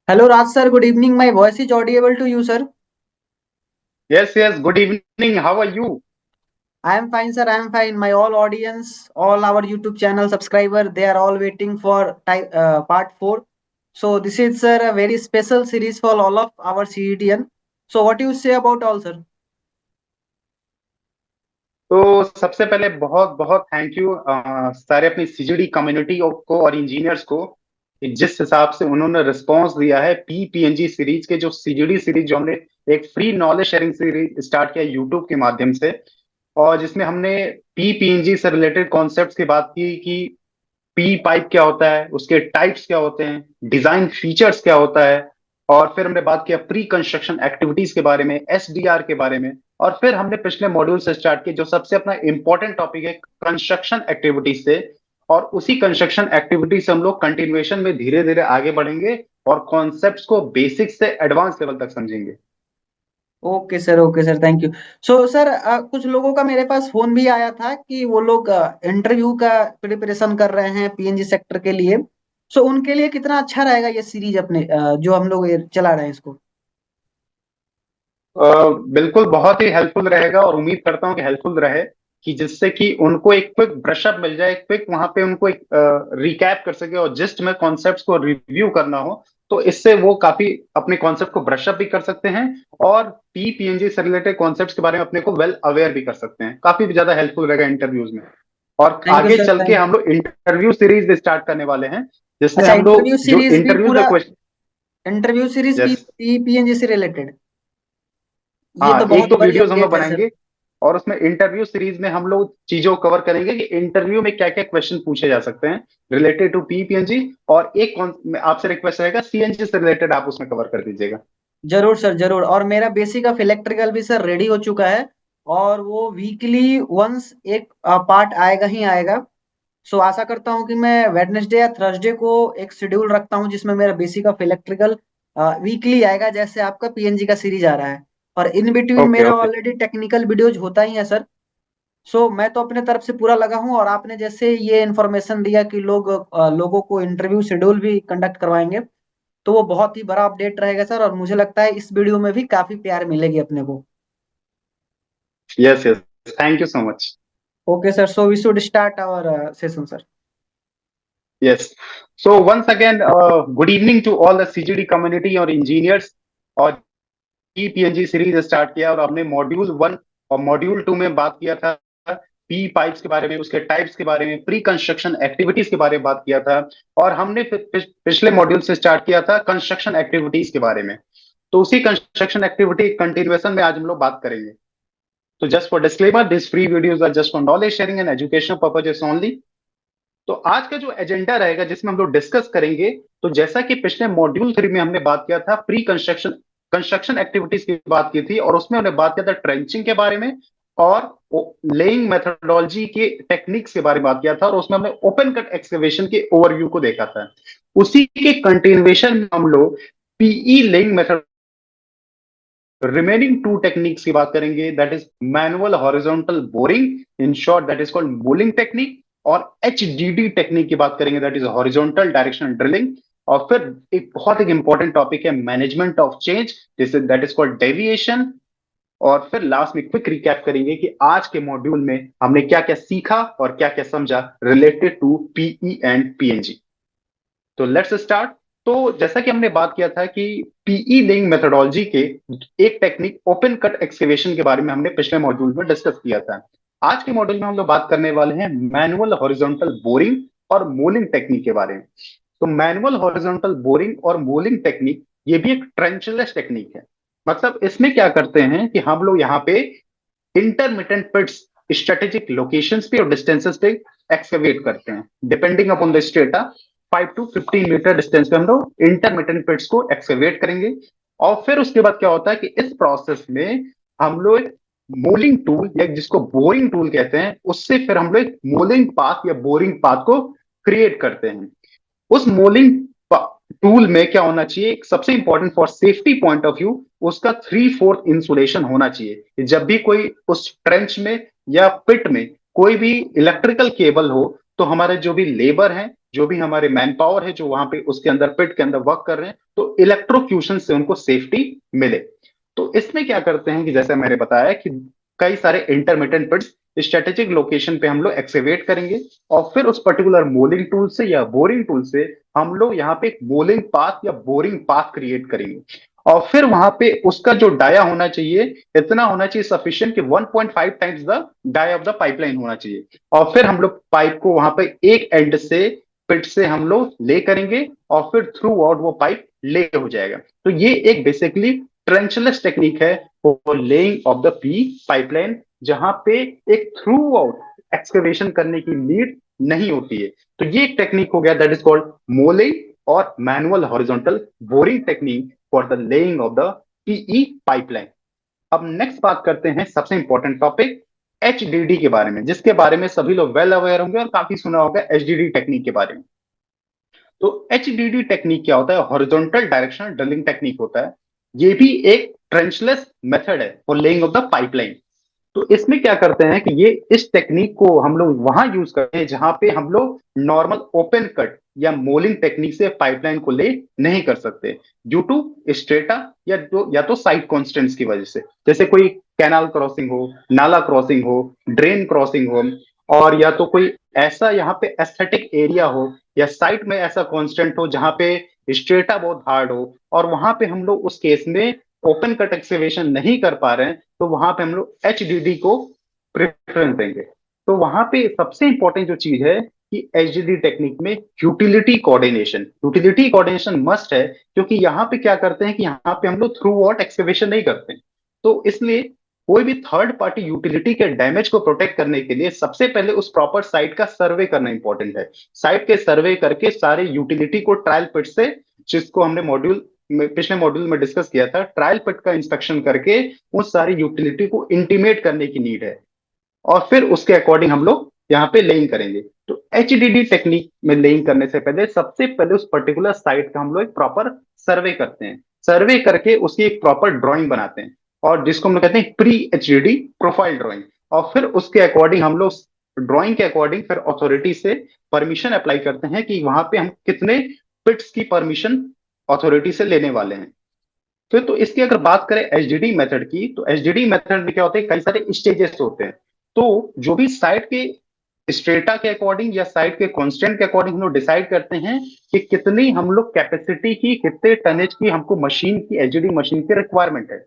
Hello, Raj sir. Good evening. My voice is audible to you, sir. Yes, yes. Good evening. How are you? I am fine, sir. I am fine. My all audience, all our YouTube channel subscriber, they are all waiting for part 4. So this is, sir, a very special series for all of our CETN. So what do you say about all, sir? तो सबसे पहले बहुत बहुत thank you सारे अपनी CGD community को और engineers को कि जिस हिसाब से उन्होंने रिस्पांस दिया है पीपीएनजी सीरीज के जो सीजीडी सीरीज जो हमने एक free knowledge sharing series start किया यूट्यूब के माध्यम से और जिसमें हमने पीपीएनजी से रिलेटेड कॉन्सेप्ट्स की बात की कि पी पाइप क्या होता है, उसके टाइप्स क्या होते हैं, डिजाइन फीचर्स क्या होता है, और फिर हमने बात किया प्री कंस्ट्रक्शन एक्टिविटीज के बारे में, एसडीआर के बारे में, और फिर हमने पिछले मॉड्यूल से स्टार्ट किया जो सबसे अपना इंपॉर्टेंट टॉपिक है कंस्ट्रक्शन एक्टिविटीज से। और उसी कंस्ट्रक्शन एक्टिविटी से हम लोग कंटिन्यूएशन में धीरे धीरे आगे बढ़ेंगे और कॉन्सेप्ट्स को बेसिक से एडवांस लेवल तक समझेंगे। Okay sir, thank you. So sir, कुछ लोगों का मेरे पास फोन भी आया था कि वो लोग इंटरव्यू का प्रिपरेशन कर रहे हैं पीएनजी सेक्टर के लिए। सो उनके लिए कितना अच्छा रहेगा ये सीरीज अपने जो हम लोग ये चला रहे हैं इसको। बिल्कुल बहुत ही हेल्पफुल रहेगा और उम्मीद करता हूँ कि हेल्पफुल रहे कि जिससे कि उनको एक क्विक ब्रशअप मिल जाए, क्विक वहां पे उनको एक रिकैप कर सके और जिस्ट में कॉन्सेप्ट्स को रिव्यू करना हो तो इससे वो काफी अपने कॉन्सेप्ट को ब्रशअप भी कर सकते हैं और पीपीएनजी से रिलेटेड कॉन्सेप्ट्स के बारे में अपने को वेल अवेयर भी कर सकते हैं। काफी ज्यादा हेल्पफुल रहेगा इंटरव्यूज में। और थैंक यू आगे सर, चल के थैंक हम यू। लोग इंटरव्यू सीरीज स्टार्ट करने वाले हैं जिसमें अच्छा, हम लोग इंटरव्यू जो सीरीज भी इंटरव्यू का पूरा, question. Interview series yes. PNG से रिलेटेड। ये तो हाँ, एक बहुत दो बड़ी वीडियोस हम लोग अपडेट है सर। बनाएंगे और उसमें इंटरव्यू सीरीज में हम लोग चीजों को कवर करेंगे कि इंटरव्यू में क्या क्या क्वेश्चन पूछे जा सकते हैं रिलेटेड टू पीपीएनजी। और आपसे रिक्वेस्ट रहेगा सीएनजी से रिलेटेड आप उसमें कवर कर दीजिएगा। जरूर सर, जरूर। और मेरा बेसिक ऑफ इलेक्ट्रिकल भी सर रेडी हो चुका है। और वो वीकली वंस एक पार्ट आएगा ही आएगा। सो आशा करता हूँ कि मैं वेडनेसडे या थर्सडे को एक शेड्यूल रखता हूँ जिसमें मेरा बेसिक ऑफ इलेक्ट्रिकल वीकली आएगा, जैसे आपका पीएनजी का सीरीज आ रहा है। और इन बिटवीन ओके मेरा ओके। ऑलरेडी टेक्निकल वीडियोज होता ही है सर। सो मैं तो अपने तरफ से पूरा लगा हूँ, और आपने जैसे ये इन्फॉर्मेशन दिया कि लोगों को इंटरव्यू शेड्यूल भी कंडक्ट करवाएंगे, तो वो बहुत ही बड़ा अपडेट रहेगा सर। और मुझे लगता है इस वीडियो में भी काफी प्यार मिलेगी अपने को। Yes yes. Thank you so much. Okay sir, so we should start our session sir. Yes. So once again good evening to all the CGD community और इंजीनियर्स। और पीपीएनजी सीरीज स्टार्ट किया और हमने मॉड्यूल 1 और module 2 में बात किया था पी पाइप्स के बारे में, उसके टाइप्स के बारे में, प्री कंस्ट्रक्शन एक्टिविटीज के बारे में बात किया था। और हमने पिछले मॉड्यूल से स्टार्ट किया था कंस्ट्रक्शन एक्टिविटीज के बारे में। तो उसी कंस्ट्रक्शन एक्टिविटी कंटिन्यूएशन में आज हम लोग बात करेंगे। तो just for disclaimer, this free videos are just for knowledge sharing and educational purposes only. तो आज का जो एजेंडा रहेगा जिसमें हम लोग डिस्कस करेंगे, तो जैसा कि पिछले मॉड्यूल 3 में हमने बात किया था प्री कंस्ट्रक्शन कंस्ट्रक्शन एक्टिविटीज की बात की थी और उसमें हमने बात किया था ट्रेंचिंग के बारे में और लेइंग मेथोडोलॉजी के टेक्निक्स के बारे में बात किया था और उसमें हमने ओपन कट एक्सकवेशन के ओवरव्यू को देखा था। उसी के कंटिन्यूएशन में हम लोग PE laying method remaining two techniques की बात करेंगे, that is manual horizontal boring in short that is called moling technique, और एचडीडी टेक्निक की बात करेंगे, that is horizontal directional drilling. और फिर एक बहुत एक इंपॉर्टेंट टॉपिक है management of change, this that is called deviation. और फिर लास्ट में क्विक रिकैप करेंगे कि आज के मॉड्यूल में हमने क्या क्या सीखा और क्या क्या समझा related to PE and PNG. तो लेट्स स्टार्ट। तो जैसा कि हमने बात किया था कि पीई लेइंग मेथोडोलॉजी के एक टेक्निक ओपन कट एक्सकेवेशन के बारे में हमने पिछले मॉड्यूल में डिस्कस किया था। आज के मॉड्यूल में हम लोग बात करने वाले हैं मैनुअल हॉरिजॉन्टल बोरिंग और मोलिंग टेक्निक के बारे में। तो मैनुअल हॉरिजॉन्टल बोरिंग और मोलिंग टेक्निक ये भी एक ट्रेंचलेस टेक्निक है। मतलब इसमें क्या करते हैं कि हम लोग यहाँ पे इंटरमिटेंट पिट्स स्ट्रेटेजिक लोकेशंस पे और डिस्टेंसेस पे एक्सकवेट करते हैं depending upon the strata. 5 to 15 metre distance पे हम लोग इंटरमिटेंट पिट्स को एक्सकवेट करेंगे। और फिर उसके बाद क्या होता है कि इस प्रोसेस में हम लोग मोलिंग टूल या जिसको बोरिंग टूल कहते हैं उससे फिर हम लोग मोलिंग पाथ या बोरिंग पाथ को क्रिएट करते हैं। उस मोलिंग टूल में क्या होना चाहिए, सबसे important for safety point of view, उसका 3/4 इंसुलेशन होना चाहिए। जब भी कोई उस ट्रेंच में या पिट में कोई भी इलेक्ट्रिकल केबल हो तो हमारे जो भी लेबर हैं, जो भी हमारे मैन पावर है जो वहां पे उसके अंदर पिट के अंदर वर्क कर रहे हैं, तो इलेक्ट्रोक्यूशन से उनको सेफ्टी मिले। तो इसमें क्या करते हैं कि जैसे मैंने बताया कि कई सारे इंटरमीडिएट पिट्स स्ट्रेटेजिक लोकेशन पे हम लोग एक्सकेवेट करेंगे, और फिर उस पर्टिकुलर मोलिंग टूल से या बोरिंग टूल से हम लोग यहाँ पे एक मोलिंग पाथ या बोरिंग पाथ क्रिएट करेंगे। और फिर वहां पे उसका जो डाया होना चाहिए, इतना होना चाहिए सफिशिएंट कि 1.5 times the dia of the pipeline होना चाहिए। और फिर हम लोग पाइप को वहां पे एक एंड से पिट से हम लोग ले करेंगे, और फिर थ्रू आउट वो पाइप ले हो जाएगा। तो ये एक बेसिकली ट्रेंचलेस टेक्निक है for laying of the P pipeline, जहां पे एक थ्रू आउट एक्सकवेशन करने की नीड नहीं होती है। तो ये एक टेक्निक हो गया दैट इज कॉल्ड मोलिंग और manual horizontal boring technique for the laying of the PE pipeline. अब नेक्स्ट बात करते हैं सबसे इंपॉर्टेंट टॉपिक एचडीडी के बारे में, जिसके बारे में सभी लोग वेल अवेयर होंगे और काफी सुना होगा एचडीडी टेक्निक के बारे में। तो एचडीडी टेक्निक क्या होता है? हॉरिजॉन्टल डायरेक्शनल ड्रिलिंग टेक्निक होता है। ये भी एक ट्रेंचलेस मेथड है for laying of the pipeline. तो इसमें क्या करते हैं कि ये इस टेक्निक को हम लोग वहां यूज करते हैं जहां पे हम लोग नॉर्मल ओपन कट या मोलिंग टेक्निक से पाइपलाइन को ले नहीं कर सकते, ड्यू टू स्ट्रेटा या तो साइड कॉन्स्टेंट्स की वजह से। जैसे कोई कैनाल क्रॉसिंग हो, नाला क्रॉसिंग हो, ड्रेन क्रॉसिंग हो, और या तो कोई ऐसा यहाँ पे एस्थेटिक एरिया हो, या साइट में ऐसा कॉन्स्टेंट हो जहां पे स्ट्रेटा बहुत हार्ड हो, और वहां पे हम लोग उस केस में ओपन कट एक्सकेवेशन नहीं कर पा रहे हैं, तो वहां पे हम लोग एचडीडी को प्रेफरेंस देंगे। तो वहां पे सबसे इंपॉर्टेंट जो चीज है कि एचडीडी टेक्निक में यूटिलिटी कोऑर्डिनेशन मस्ट है, क्योंकि यहाँ पे क्या करते हैं कि यहाँ पे हम लोग थ्रू आउट एक्सकेवेशन नहीं करते हैं। तो इसलिए कोई भी थर्ड पार्टी यूटिलिटी के डैमेज को प्रोटेक्ट करने के लिए सबसे पहले उस प्रॉपर साइट का सर्वे करना इंपॉर्टेंट है। साइट के सर्वे करके सारे यूटिलिटी को ट्रायल पिट से, जिसको हमने पिछले मॉड्यूल में डिस्कस किया था, ट्रायल पिट का इंस्पेक्शन करके उस सारी यूटिलिटी को इंटीमेट करने की नीड है, और फिर उसके अकॉर्डिंग हम लोग यहाँ पे लेइंग करेंगे। तो एचडीडी टेक्निक में लेइंग करने से पहले सबसे पहले उस पर्टिकुलर साइट का हम लोग एक प्रॉपर सर्वे करते हैं। सर्वे करके उसकी एक प्रॉपर ड्राइंग बनाते हैं, और जिसको हम लोग कहते हैं प्री एचडीडी प्रोफाइल ड्राइंग। और फिर उसके अकॉर्डिंग हम लोग ड्राइंग के अकॉर्डिंग फिर अथॉरिटी से परमिशन अप्लाई करते हैं कि वहां पे हम कितने पिट्स की परमिशन अथॉरिटी से लेने वाले हैं। तो इसकी अगर बात करें एचडीडी मेथड की, तो एचडीडी मेथड में क्या होता है, कई सारे स्टेजेस होते हैं। तो जो भी साइट के स्ट्रेटा के अकॉर्डिंग या साइट के कांस्टेंट के अकॉर्डिंग हम लोग डिसाइड करते हैं कि कितनी हम लोग कैपेसिटी की, कितने टनेज की हमको मशीन की, एचडीडी मशीन की रिक्वायरमेंट है।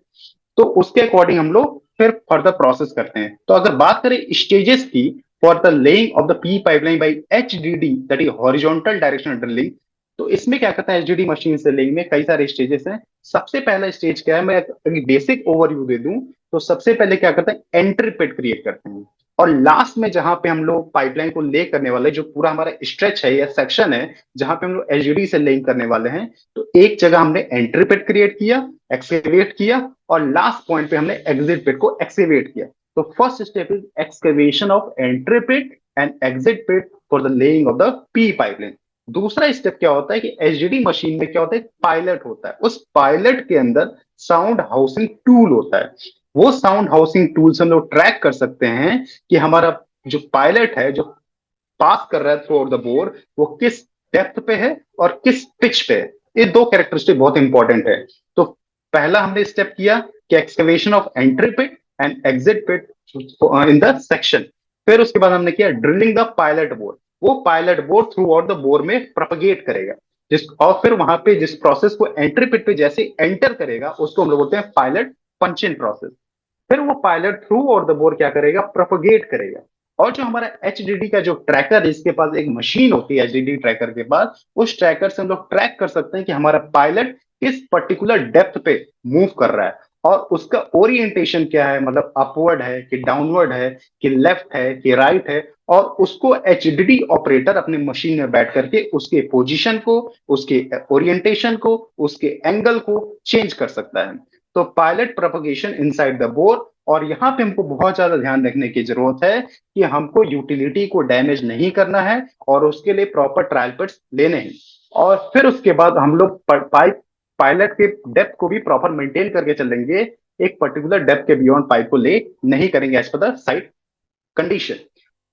तो उसके अकॉर्डिंग हम लोग फिर फर्दर प्रोसेस करते हैं। तो अगर बात करें स्टेजेस की for the laying of the P pipeline by HDD, that is horizontal directional drilling, तो इसमें क्या करता है एचडीडी मशीन से लेइंग में कई सारे स्टेजेस हैं। सबसे पहला स्टेज क्या है, मैं अगर बेसिक ओवरव्यू दे दूं, तो सबसे पहले क्या करते हैं, एंट्री पिट क्रिएट करते हैं। और लास्ट में जहां पे हम लोग पाइपलाइन को ले करने वाले, जो पूरा हमारा स्ट्रेच है या सेक्शन है जहां पे हम लोग एचडीडी से लेइंग करने वाले हैं, तो एक जगह हमने एंट्री पिट क्रिएट किया, एक्सकेवेट किया, और लास्ट पॉइंट पे हमने एग्जिट पिट को एक्सकेवेट किया। तो first step is excavation of entry pit and exit pit for the laying of the P pipeline. दूसरा स्टेप क्या होता है कि एचडीडी मशीन में क्या होता है, पायलट होता है। उस पायलट के अंदर साउंड हाउसिंग टूल होता है। वो साउंड हाउसिंग टूल से हम लोग ट्रैक कर सकते हैं कि हमारा जो पायलट है, जो पास कर रहा है थ्रू आउट द बोर, वो किस डेप्थ पे है और किस पिच पे है। ये दो कैरेक्टरिस्टिक बहुत इंपॉर्टेंट है। तो पहला हमने स्टेप किया कि excavation of entry pit and exit pit in the section. फिर उसके बाद हमने किया ड्रिलिंग द पायलट बोर। वो pilot bore throughout the bore में प्रोपगेट करेगा, और फिर वहां पे जिस प्रोसेस को एंट्री पिट पे जैसे एंटर करेगा उसको हम लोग बोलते हैं पायलट पंच इन प्रोसेस। फिर वो पायलट थ्रू और द बोर क्या करेगा, प्रोपगेट करेगा। और जो हमारा एचडीडी का जो ट्रैकर है, इसके पास एक मशीन होती है एचडीडी ट्रैकर के पास, उस ट्रैकर से हम लोग ट्रैक कर सकते हैं कि हमारा पायलट किस पर्टिकुलर डेप्थ पे मूव कर रहा है, और उसका ओरिएंटेशन क्या है, मतलब अपवर्ड है कि डाउनवर्ड है कि लेफ्ट है कि राइट है। और उसको एचडीडी ऑपरेटर अपने मशीन में बैठ करके उसके पोजीशन को, उसके ओरिएंटेशन को, उसके एंगल को चेंज कर सकता है। तो pilot propagation inside the bore. और यहां पे हमको बहुत ज्यादा ध्यान रखने की जरूरत है कि हमको यूटिलिटी को डैमेज नहीं करना है, और उसके लिए प्रॉपर ट्रायल पिट्स लेने हैं। और फिर उसके बाद हम लोग पाइप पायलट के डेप्थ को भी प्रॉपर मेंटेन करके चलेंगे। एक पर्टिकुलर डेप्थ के बियॉन्ड पाइप को ले नहीं करेंगे as per the site condition.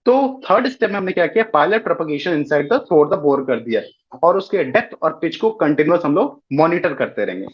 तो थर्ड स्टेप में हमने क्या किया, pilot propagation inside the through the bore कर दिया, और उसके डेप्थ और पिच को कंटिन्यूअस हम लोग मॉनिटर करते रहेंगे।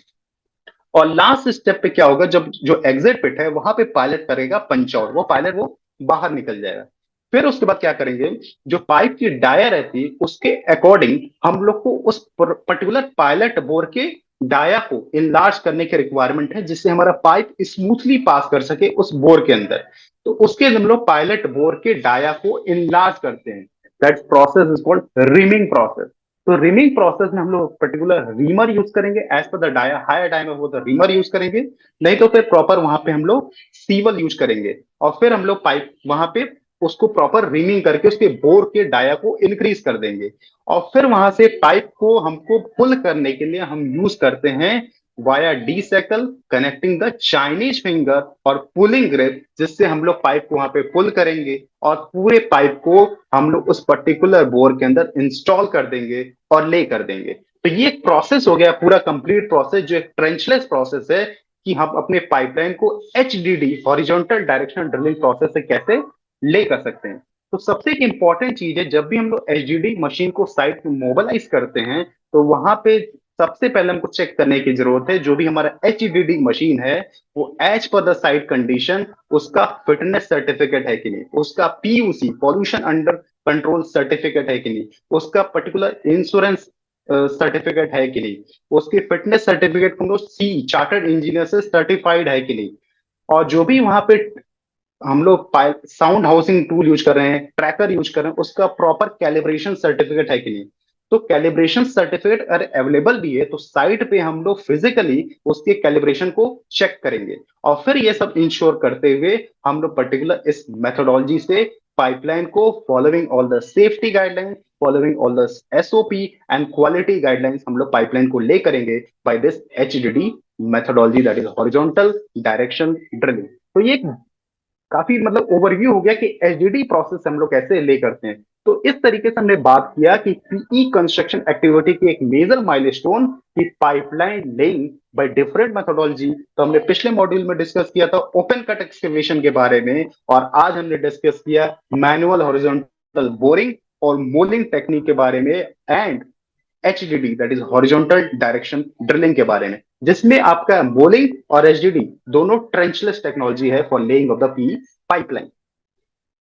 और लास्ट स्टेप पे क्या होगा, जब जो एग्जिट पिट है वहां पे पायलट करेगा पंच आउट, वो पायलट वो बाहर निकल जाएगा। फिर उसके बाद क्या करेंगे, जो पाइप की डाया रहती है उसके अकॉर्डिंग हम लोग को उस पर्टिकुलर पायलट बोर के डाया को इनलार्ज करने की रिक्वायरमेंट है, जिससे हमारा पाइप स्मूथली पास कर सके उस बोर के अंदर। तो उसके लिए हम लोग पायलट बोर के डाया को इनलार्ज करते हैं। That process is called reaming process. तो रिमिंग प्रोसेस में हम लोग पर्टिकुलर रीमर यूज करेंगे, as per the dia higher dia में वो द रीमर यूज करेंगे, नहीं तो फिर प्रॉपर वहां पे हम लोग सीवल यूज करेंगे। और फिर हम लोग पाइप वहां पे उसको प्रॉपर रीमिंग करके उसके बोर के डाया को इंक्रीज कर देंगे। और फिर वहां से पाइप को हमको पुल करने के लिए हम यूज करते हैं via D shekel connecting the Chinese finger और पुलिंग ग्रिप, जिससे हम लोग पाइप को वहां पे पुल करेंगे और पूरे पाइप को हम लोग उस पर्टिकुलर बोर के अंदर इंस्टॉल कर देंगे और ले कर देंगे। तो ये एक प्रोसेस हो गया, पूरा कंप्लीट प्रोसेस, जो एक ट्रेंचलेस प्रोसेस है कि हम अपने पाइपलाइन को HDD horizontal directional drilling process से कैसे ले कर सकते हैं। तो सबसे एक इंपॉर्टेंट चीज है, जब भी हम लोग एचडीडी मशीन को साइट में मोबिलाइज करते हैं, तो वहां पे सबसे पहले हमको चेक करने की जरूरत है जो भी हमारा एचडीडी मशीन है वो as per the site condition उसका फिटनेस सर्टिफिकेट है कि नहीं, उसका PUC pollution under control certificate है कि नहीं, उसका पर्टिकुलर इंश्योरेंस सर्टिफिकेट है कि नहीं, उसकी फिटनेस सर्टिफिकेट को सी चार्टर्ड इंजीनियर से सर्टिफाइड है कि नहीं। और जो भी वहां पे हम लोग साउंड हाउसिंग टूल यूज कर रहे हैं, ट्रैकर यूज कर रहे हैं, उसका प्रॉपर कैलिब्रेशन सर्टिफिकेट है कि नहीं। तो कैलिब्रेशन सर्टिफिकेट अगर अवेलेबल भी है तो साइट पे हम लोग फिजिकली उसके कैलिब्रेशन को चेक करेंगे। और फिर ये सब इंश्योर करते हुए हम लोग पर्टिकुलर इस मेथोडोलॉजी से पाइपलाइन को following all the safety guideline, following all the SOP and quality guidelines, हम लोग पाइपलाइन को ले करेंगे by this HDD methodology, that is horizontal direction drilling. तो ये काफी मतलब ओवरव्यू हो गया कि एचडीडी प्रोसेस हम लोग कैसे ले करते हैं। तो इस तरीके से हमने बात किया कि पीई कंस्ट्रक्शन एक्टिविटी की एक मेजर माइलस्टोन की pipeline laying by different methodology. तो हमने पिछले मॉड्यूल में डिस्कस किया था ओपन कट एक्सकेवेशन के बारे में, और आज हमने डिस्कस किया मैनुअल हॉरिजॉन्टल बोरिंग और मोलिंग टेक्निक के बारे में, and HDD that is horizontal direction drilling के बारे में, जिसमें आपका बोलिंग और एचडीडी दोनों ट्रेंचलेस टेक्नोलॉजी है for laying of the P pipeline.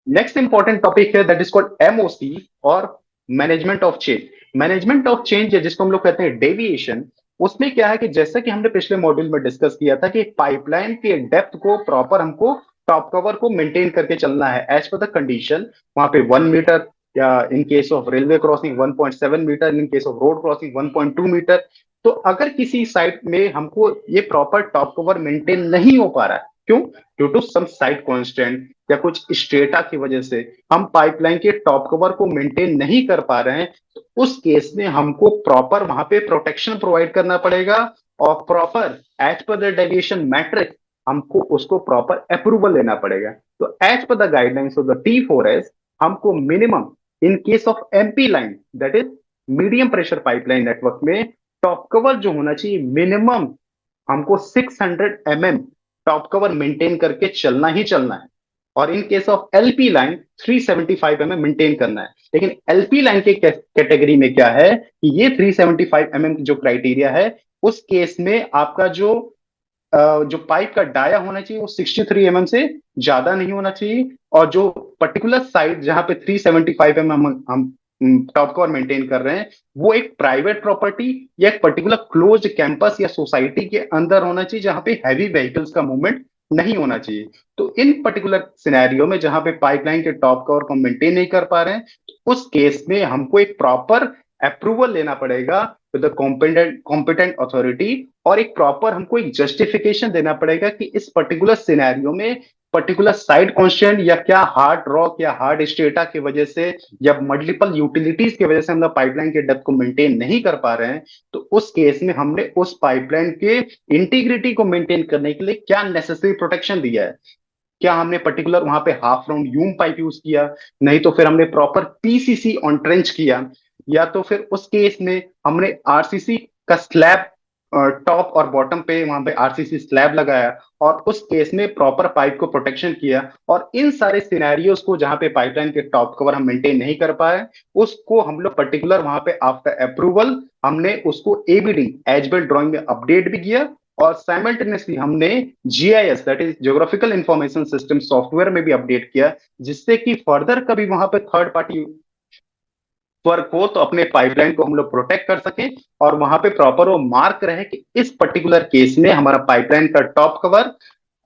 Next important topic है दैट इज कॉल्ड एमओसी और management of change. Management of change है जिसको हम लोग कहते हैं डेविएशन। उसमें क्या है कि जैसा कि हमने पिछले मॉड्यूल में डिस्कस किया था कि पाइपलाइन के डेप्थ को प्रॉपर हमको टॉप कवर को मेंटेन करके चलना है एज पर द कंडीशन। वहां पे 1 मीटर, या in case of railway crossing 1.7 metre, in case of road crossing 1.2 metre. तो अगर किसी साइट में हमको ये प्रॉपर टॉप कवर मेंटेन नहीं हो पा रहा है, क्यों, due to some site constraint या कुछ स्ट्रेटा की वजह से हम पाइपलाइन के टॉप कवर को मेंटेन नहीं कर पा रहे हैं, तो उस केस में हमको प्रॉपर वहां पे प्रोटेक्शन प्रोवाइड करना पड़ेगा, और proper as per the deviation matrix हमको उसको प्रॉपर अप्रूवल लेना पड़ेगा। तो as per the guidelines of the T4S हमको minimum in case of MP line that is medium pressure pipeline network में टॉप कवर जो होना चाहिए मिनिमम हमको 600 टॉप कवर मेंटेन करके चलना ही चलना है। और इन case of LP line 375 maintain करना है। लेकिन एलपी लाइन के कैटेगरी में क्या है कि ये 375 जो क्राइटेरिया है, उस केस में आपका जो पाइप का डाया होना चाहिए वो 63 से ज्यादा नहीं होना चाहिए, और जो पर्टिकुलर साइट जहां पे 375 हम टॉप कवर मेंटेन कर रहे हैं वो एक प्राइवेट प्रॉपर्टी या एक पर्टिकुलर क्लोज कैंपस या सोसाइटी के अंदर होना चाहिए, जहां पे हैवी व्हीकल्स का मूवमेंट नहीं होना चाहिए। तो इन पर्टिकुलर सिनेरियो में जहां पे पाइपलाइन के टॉप कवर को मेंटेन नहीं कर पा रहे हैं, तो उस केस में हमको एक प्रॉपर अप्रूवल लेना पड़ेगा विद द कॉम्पिटेंट अथॉरिटी, और एक प्रॉपर हमको एक जस्टिफिकेशन देना पड़ेगा कि इस पर्टिकुलर सिनेरियो में पर्टिकुलर साइड कॉन्स्टेंट या क्या हार्ड रॉक या हार्ड स्टेटा की वजह से या मल्टीपल यूटिलिटीज की वजह से हम लोग पाइपलाइन के डेप्थ को मेंटेन नहीं कर पा रहे हैं, तो उस केस में हमने उस पाइपलाइन के इंटीग्रिटी को मेंटेन करने के लिए क्या नेसेसरी प्रोटेक्शन दिया है। क्या हमने पर्टिकुलर वहां पे हाफ राउंड यूम पाइप यूज किया, नहीं तो फिर हमने प्रॉपर पीसीसी ऑन ट्रेंच किया, या तो फिर उस केस में हमने आरसीसी का स्लैब टॉप और बॉटम पे वहां पे आरसीसी स्लैब लगाया और उस केस में प्रॉपर पाइप को प्रोटेक्शन किया। और इन सारे सिनेरियोज को जहां पे पाइपलाइन के टॉप कवर हम मेंटेन नहीं कर पाए, उसको हम लोग पर्टिकुलर वहां पे आफ्टर अप्रूवल हमने उसको एबीडी एज बिल्ट ड्राइंग में अपडेट भी किया। और साइमल्टेनियसली हमने GIS that is geographical information system software में भी अपडेट किया, जिससे कि फर्दर कभी वहां पे थर्ड पार्टी वर्क हो तो अपने पाइपलाइन को हम लोग प्रोटेक्ट कर सकें। और वहां पे प्रॉपर वो मार्क रहे कि इस पर्टिकुलर केस में हमारा पाइपलाइन का top cover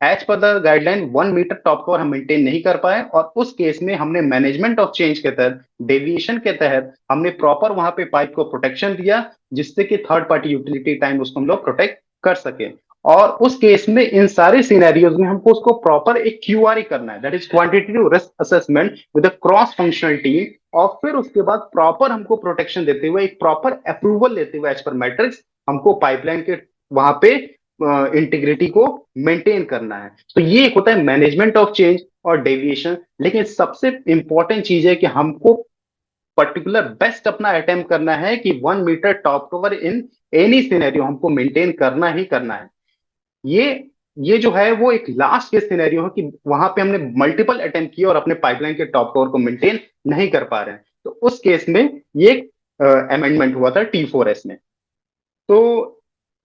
as per the guideline 1 metre top cover हम मेंटेन नहीं कर पाए, और उस केस में हमने मैनेजमेंट ऑफ चेंज के तहत, डेविएशन के तहत हमने प्रॉपर वहां पे पाइप को प्रोटेक्शन दिया, जिससे कि थर्ड पार्टी यूटिलिटी टाइम उसको हम लोग प्रोटेक्ट कर सके। और उस केस में इन सारे सिनेरियोज में हमको उसको प्रॉपर एक क्यूआरए करना है, that is quantitative risk assessment with a cross functional team. और फिर उसके बाद प्रॉपर हमको प्रोटेक्शन देते हुए, एक प्रॉपर अप्रूवल लेते हुए एज पर मैट्रिक्स, हमको पाइपलाइन के वहां पे इंटीग्रिटी को मेंटेन करना है। तो ये एक होता है मैनेजमेंट ऑफ चेंज और डेविएशन। लेकिन सबसे इंपॉर्टेंट चीज है कि हमको पर्टिकुलर बेस्ट अपना अटेम्प्ट करना है कि 1 metre top cover in any scenario हमको मेंटेन करना ही करना है। ये ये जो है वो एक लास्ट केस सिनेरियो है कि वहां पे हमने मल्टीपल अटेम्प्ट किए और अपने पाइपलाइन के टॉप कवर को मेंटेन नहीं कर पा रहे हैं, तो उस केस में ये अमेंडमेंट हुआ था T4S में। तो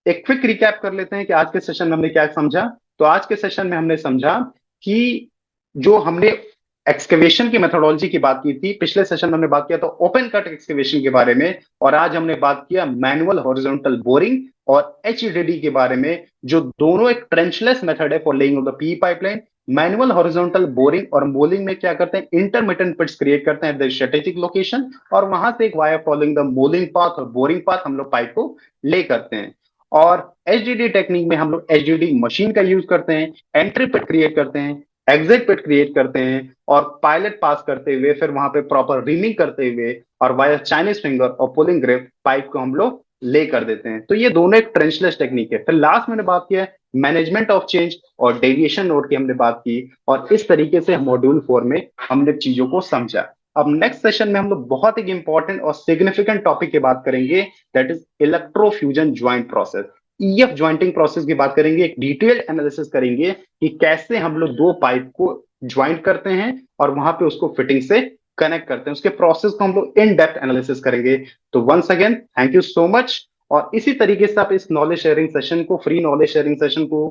एक क्विक रिकैप कर लेते हैं कि आज के सेशन में हमने क्या समझा। तो आज के सेशन में हमने समझा कि जो हमने एक्सकेवेशन की मेथोडोलॉजी की बात की थी, पिछले सेशन में हमने बात किया था ओपन कट एक्सकेवेशन के बारे में, और आज हमने बात किया मैनुअल हॉरिजॉन्टल बोरिंग और एचडीडी के बारे में, जो दोनों एक ट्रेंचलेस मेथड है for laying of the P pipeline. Manual horizontal boring और बोलिंग में क्या करते हैं, इंटरमिटेंट पिट्स क्रिएट करते हैं एट द स्ट्रेटेजिक लोकेशन, और वहां से एक via following the moulding path और बोरिंग पाथ हम लोग पाइप को ले करते हैं। और एचडीडी टेक्निक में हम लोग एचडीडी मशीन का यूज करते हैं, एंट्री पिट क्रिएट करते हैं, एग्जिट पिट क्रिएट करते हैं, और पायलट पास करते हुए फिर वहां पे प्रॉपर रीमिंग करते हुए और वाया चाइनीज फिंगर और पुलिंग ग्रिप पाइप को हम लोग ले कर देते हैं। तो ये दोनों एक ट्रेंचलेस टेक्निक है। फिर लास्ट मैंने बात किया मैनेजमेंट ऑफ चेंज और डेविएशन नोड की हमने बात की, और इस तरीके से मॉड्यूल 4 में हमने चीजों को समझा। अब नेक्स्ट सेशन में हम लोग बहुत एक इंपॉर्टेंट और सिग्निफिकेंट टॉपिक की बात करेंगे, that is electrofusion joint process, EF jointing process की बात करेंगे। एक डिटेल्ड एनालिसिस करेंगे कि कैसे हम लोग दो पाइप को ज्वाइंट करते हैं और वहां पे उसको फिटिंग से कनेक्ट करते हैं, उसके प्रोसेस को हम लोग इन डेप्थ एनालिसिस करेंगे। तो once again thank you so much. और इसी तरीके से आप इस नॉलेज शेयरिंग सेशन को, फ्री नॉलेज शेयरिंग सेशन को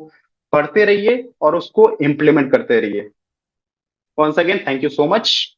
पढ़ते रहिए और उसको इंप्लीमेंट करते रहिए। Once again thank you so much.